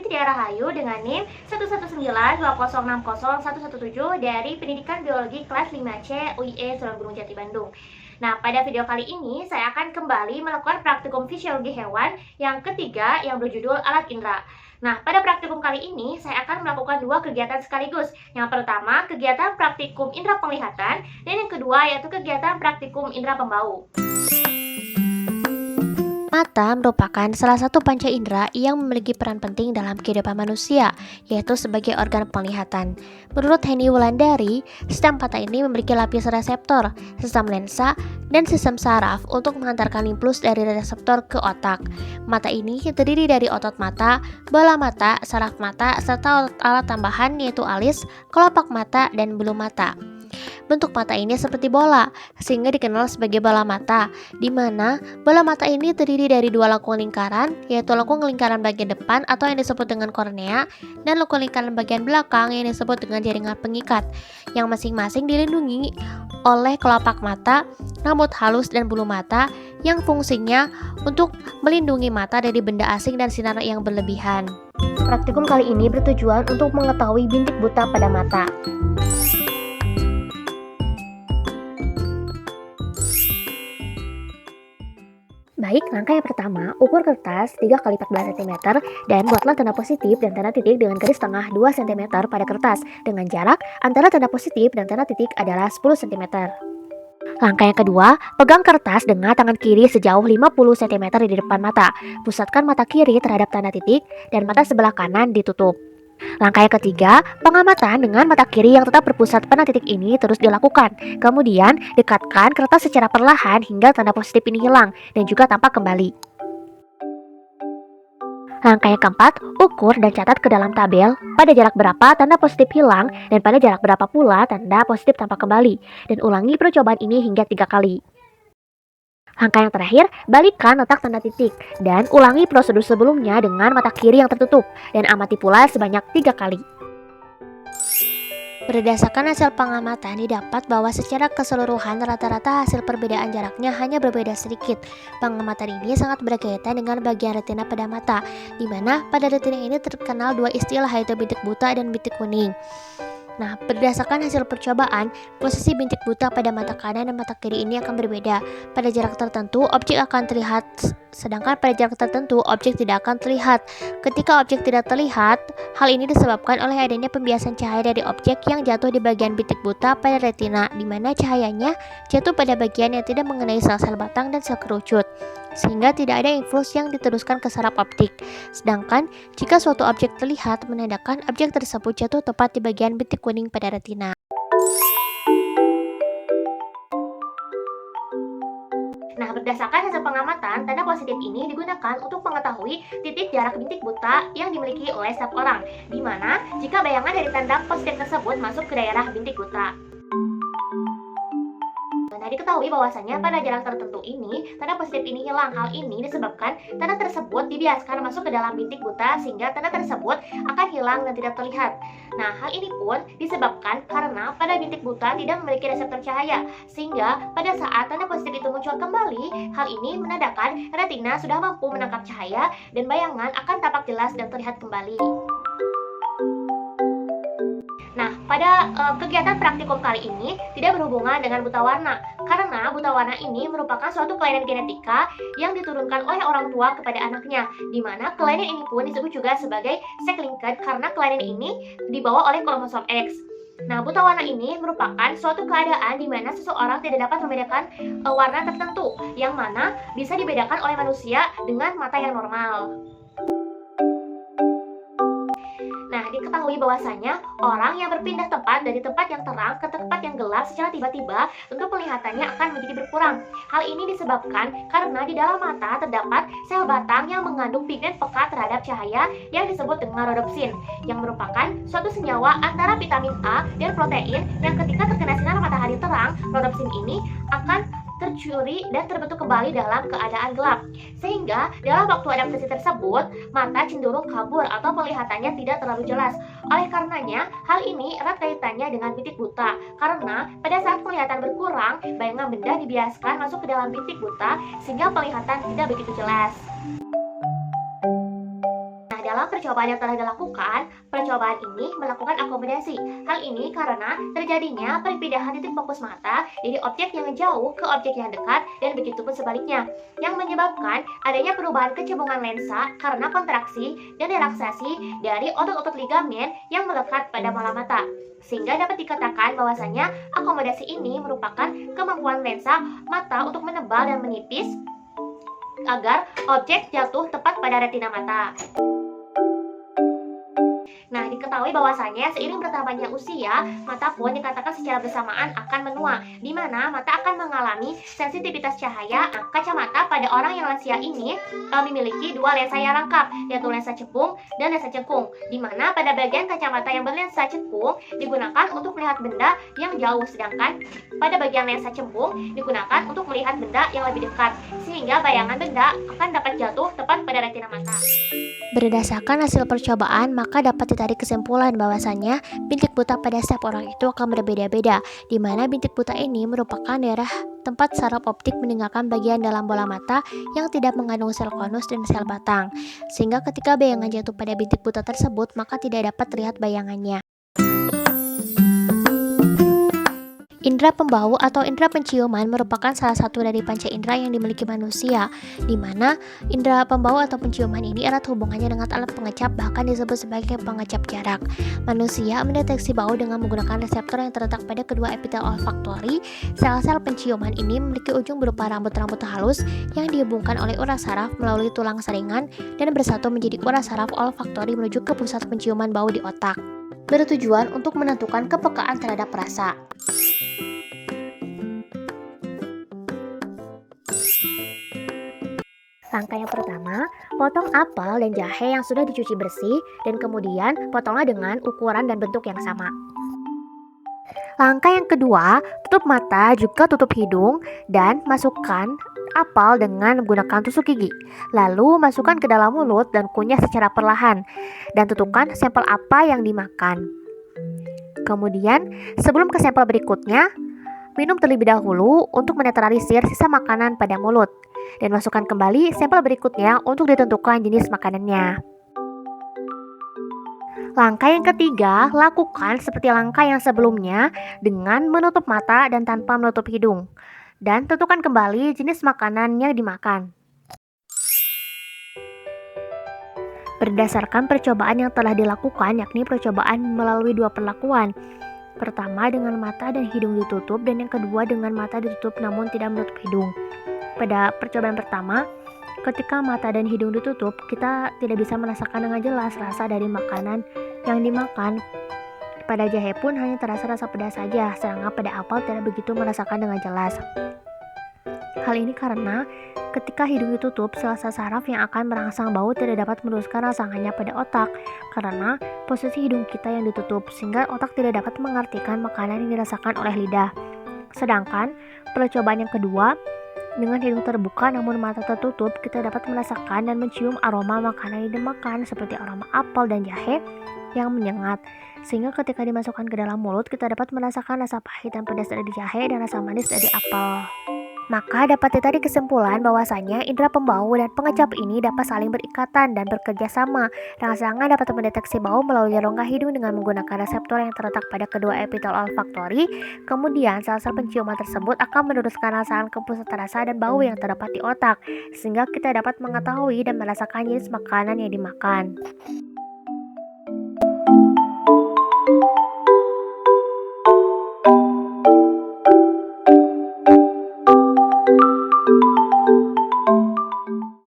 Fitria Rahayu dengan NIM 11920600117 dari Pendidikan Biologi kelas 5C UIE Sunan Gunung Jati Bandung. Nah, pada video kali ini saya akan kembali melakukan praktikum fisiologi hewan yang ketiga yang berjudul alat indera. Nah, pada praktikum kali ini saya akan melakukan dua kegiatan sekaligus. Yang pertama, kegiatan praktikum indera penglihatan, dan yang kedua yaitu kegiatan praktikum indera pembau. Mata merupakan salah satu panca indera yang memiliki peran penting dalam kehidupan manusia, yaitu sebagai organ penglihatan. Menurut Henny Wulandari, sistem mata ini memiliki lapis reseptor, sistem lensa, dan sistem saraf untuk mengantarkan impuls dari reseptor ke otak. Mata ini terdiri dari otot mata, bola mata, saraf mata, serta otot alat tambahan yaitu alis, kelopak mata, dan bulu mata. Bentuk mata ini seperti bola, sehingga dikenal sebagai bola mata, di mana bola mata ini terdiri dari dua lengkung lingkaran, yaitu lengkung lingkaran bagian depan atau yang disebut dengan kornea, dan lengkung lingkaran bagian belakang yang disebut dengan jaringan pengikat, yang masing-masing dilindungi oleh kelopak mata, rambut halus, dan bulu mata, yang fungsinya untuk melindungi mata dari benda asing dan sinar yang berlebihan. Praktikum kali ini bertujuan untuk mengetahui bintik buta pada mata. Baik, langkah yang pertama, ukur kertas 3x14 cm dan buatlah tanda positif dan tanda titik dengan garis tengah 2 cm pada kertas dengan jarak antara tanda positif dan tanda titik adalah 10 cm. Langkah yang kedua, pegang kertas dengan tangan kiri sejauh 50 cm di depan mata. Pusatkan mata kiri terhadap tanda titik dan mata sebelah kanan ditutup. Langkah yang ketiga, pengamatan dengan mata kiri yang tetap berpusat pada titik ini terus dilakukan. Kemudian, dekatkan kertas secara perlahan hingga tanda positif ini hilang dan juga tampak kembali. Langkah yang keempat, ukur dan catat ke dalam tabel pada jarak berapa tanda positif hilang dan pada jarak berapa pula tanda positif tampak kembali. Dan ulangi percobaan ini hingga 3 kali. Langkah yang terakhir, balikkan letak tanda titik dan ulangi prosedur sebelumnya dengan mata kiri yang tertutup dan amati pula sebanyak 3 kali. Berdasarkan hasil pengamatan didapat bahwa secara keseluruhan rata-rata hasil perbedaan jaraknya hanya berbeda sedikit. Pengamatan ini sangat berkaitan dengan bagian retina pada mata, di mana pada retina ini terkenal dua istilah yaitu bintik buta dan bintik kuning. Nah, berdasarkan hasil percobaan, posisi bintik buta pada mata kanan dan mata kiri ini akan berbeda. Pada jarak tertentu, objek akan terlihat, sedangkan pada jarak tertentu, objek tidak akan terlihat. Ketika objek tidak terlihat, hal ini disebabkan oleh adanya pembiasan cahaya dari objek yang jatuh di bagian bintik buta pada retina, di mana cahayanya jatuh pada bagian yang tidak mengenai sel-sel batang dan sel kerucut, sehingga tidak ada impuls yang diteruskan ke saraf optik. Sedangkan, jika suatu objek terlihat, menandakan objek tersebut jatuh tepat di bagian bintik kuning pada retina. Nah, berdasarkan hasil pengamatan, tanda positif ini digunakan untuk mengetahui titik jarak bintik buta yang dimiliki oleh setiap orang, di mana jika bayangan dari tanda positif tersebut masuk ke daerah bintik buta. Nah, diketahui bahwasannya pada jarak tertentu ini, tanda positif ini hilang. Hal ini disebabkan tanda tersebut dibiaskan masuk ke dalam bintik buta sehingga tanda tersebut akan hilang dan tidak terlihat. Nah, hal ini pun disebabkan karena pada bintik buta tidak memiliki reseptor cahaya, sehingga pada saat tanda positif itu muncul kembali, hal ini menandakan retina sudah mampu menangkap cahaya dan bayangan akan tampak jelas dan terlihat kembali. Nah, pada kegiatan praktikum kali ini tidak berhubungan dengan buta warna, karena buta warna ini merupakan suatu kelainan genetika yang diturunkan oleh orang tua kepada anaknya, di mana kelainan ini pun disebut juga sebagai sex-linked karena kelainan ini dibawa oleh kromosom X. Nah, buta warna ini merupakan suatu keadaan di mana seseorang tidak dapat membedakan warna tertentu, yang mana bisa dibedakan oleh manusia dengan mata yang normal. Nah, diketahui bahwasanya orang yang berpindah tempat dari tempat yang terang ke tempat yang gelap secara tiba-tiba, tentu penglihatannya akan menjadi berkurang. Hal ini disebabkan karena di dalam mata terdapat sel batang yang mengandung pigmen peka terhadap cahaya yang disebut dengan rodopsin, yang merupakan suatu senyawa antara vitamin A dan protein yang ketika terkena sinar matahari terang, rodopsin ini akan tercuri dan terbentuk kembali dalam keadaan gelap. Sehingga dalam waktu adaptasi tersebut, mata cenderung kabur atau penglihatannya tidak terlalu jelas. Oleh karenanya, hal ini erat kaitannya dengan bintik buta. Karena pada saat penglihatan berkurang, bayangan benda dibiaskan masuk ke dalam bintik buta sehingga penglihatan tidak begitu jelas. Dalam Dalam percobaan yang telah dilakukan, percobaan ini melakukan akomodasi. Hal ini karena terjadinya perpindahan titik fokus mata dari objek yang jauh ke objek yang dekat dan begitu pun sebaliknya, yang menyebabkan adanya perubahan kecembungan lensa karena kontraksi dan relaksasi dari otot-otot ligamen yang melekat pada bola mata. Sehingga dapat dikatakan bahwasanya akomodasi ini merupakan kemampuan lensa mata untuk menebal dan menipis agar objek jatuh tepat pada retina mata. Nah, diketahui bahwasanya seiring bertambahnya usia, mata pun dikatakan secara bersamaan akan menua, di mana mata akan mengalami sensitivitas cahaya. Kacamata pada orang yang lansia ini memiliki dua lensa yang lengkap, yaitu lensa cekung dan lensa cekung, di mana pada bagian kacamata yang berlensa cekung digunakan untuk melihat benda yang jauh, sedangkan pada bagian lensa cekung digunakan untuk melihat benda yang lebih dekat, sehingga bayangan benda akan dapat jatuh tepat pada retina mata. Berdasarkan hasil percobaan, maka dapat ditarik kesimpulan bahwasannya bintik buta pada setiap orang itu akan berbeda-beda, di mana bintik buta ini merupakan daerah tempat saraf optik meninggalkan bagian dalam bola mata yang tidak mengandung sel konus dan sel batang, sehingga ketika bayangan jatuh pada bintik buta tersebut, maka tidak dapat terlihat bayangannya. Indra pembau atau indra penciuman merupakan salah satu dari panca indera yang dimiliki manusia, di mana indra pembau atau penciuman ini erat hubungannya dengan alat pengecap, bahkan disebut sebagai pengecap jarak. Manusia mendeteksi bau dengan menggunakan reseptor yang terletak pada kedua epitel olfaktori. Sel-sel penciuman ini memiliki ujung berupa rambut-rambut halus yang dihubungkan oleh urat saraf melalui tulang saringan dan bersatu menjadi urat saraf olfaktori menuju ke pusat penciuman bau di otak, bertujuan untuk menentukan kepekaan terhadap rasa. Langkah yang pertama, potong apel dan jahe yang sudah dicuci bersih dan kemudian potonglah dengan ukuran dan bentuk yang sama. Langkah yang kedua, tutup mata juga tutup hidung dan masukkan apel dengan menggunakan tusuk gigi. Lalu masukkan ke dalam mulut dan kunyah secara perlahan dan tentukan sampel apa yang dimakan. Kemudian, sebelum ke sampel berikutnya, minum terlebih dahulu untuk menetralisir sisa makanan pada mulut. Dan masukkan kembali sampel berikutnya untuk ditentukan jenis makanannya. Langkah yang ketiga, lakukan seperti langkah yang sebelumnya dengan menutup mata dan tanpa menutup hidung. Dan tentukan kembali jenis makanan yang dimakan. Berdasarkan percobaan yang telah dilakukan, yakni percobaan melalui dua perlakuan. Pertama dengan mata dan hidung ditutup, dan yang kedua dengan mata ditutup namun tidak menutup hidung. Pada percobaan pertama, ketika mata dan hidung ditutup, kita tidak bisa merasakan dengan jelas rasa dari makanan yang dimakan. Pada jahe pun hanya terasa rasa pedas saja, sedangkan pada apel tidak begitu merasakan dengan jelas. Hal ini karena ketika hidung ditutup, sel-sel saraf yang akan merangsang bau tidak dapat meneruskan rangsangannya pada otak karena posisi hidung kita yang ditutup, sehingga otak tidak dapat mengartikan makanan yang dirasakan oleh lidah. Sedangkan percobaan yang kedua, dengan hidung terbuka namun mata tertutup, kita dapat merasakan dan mencium aroma makanan yang dimakan seperti aroma apel dan jahe yang menyengat, sehingga ketika dimasukkan ke dalam mulut kita dapat merasakan rasa pahit dan pedas dari jahe dan rasa manis dari apel. Maka dapat ditarik kesimpulan bahwasanya indera pembau dan pengecap ini dapat saling berikatan dan bekerja sama. Rangsangan dapat mendeteksi bau melalui rongga hidung dengan menggunakan reseptor yang terletak pada kedua epitel olfaktori. Kemudian sel-sel penciuman tersebut akan meneruskan rangsangan ke pusat rasa dan bau yang terdapat di otak, sehingga kita dapat mengetahui dan merasakan jenis makanan yang dimakan.